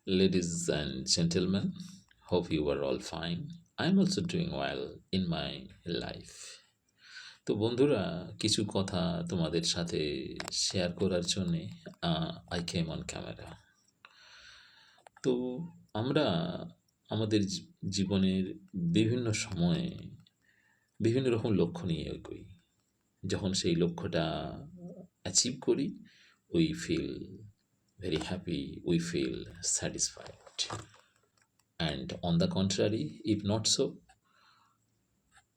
Ladies and gentlemen, hope you are all fine. I'm also doing well in my life. তো বন্ধুরা, কিছু কথা তোমাদের সাথে শেয়ার করার জন্যে আই কেম অন ক্যামেরা। তো আমরা আমাদের জীবনের বিভিন্ন সময়ে বিভিন্ন রকম লক্ষ্য নিয়ে এগোই। যখন সেই লক্ষ্যটা অ্যাচিভ করি, we feel very happy, we feel satisfied. And on the contrary, if not so,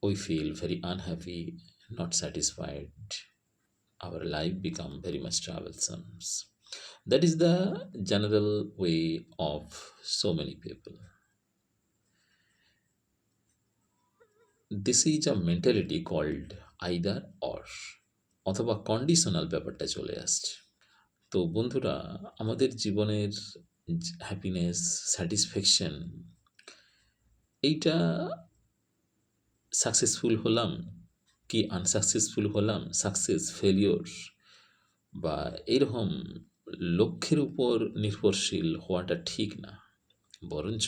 we feel very unhappy, not satisfied. Our life become very much troublesome. That is the general way of so many people. This is a mentality called either or, অথবা conditional ব্যাপারটা চলে আসছে। তো বন্ধুরা, আমাদের জীবনের happiness, satisfaction, এইটা successful হলাম কি আনসাকসেসফুল হলাম, সাকসেস ফেলিওর বা এরকম লক্ষ্যের উপর নির্ভরশীল হওয়াটা ঠিক না। বরঞ্চ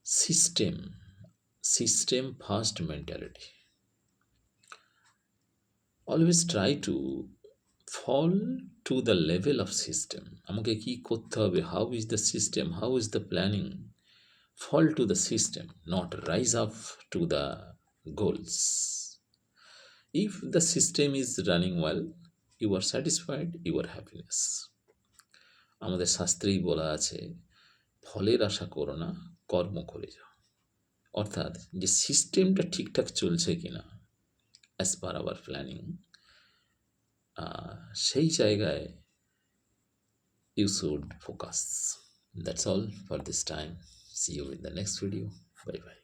system system first mentality. Always try to fall to the level of system. আমাকে কি করতে হবে, how is the system, how is the planning, fall to the system, not rise up to the goals. If the system is running well, you are satisfied, you are happiness. আমাদের শাস্ত্রেই বলা আছে, ফলের আশা করো না, কর্ম করে যাও। অর্থাৎ যে সিস্টেমটা ঠিকঠাক চলছে কিনা অ্যাজ পার আওয়ার প্ল্যানিং, সেই জায়গায় you should focus. That's all for this time. See you in the next video. Bye bye.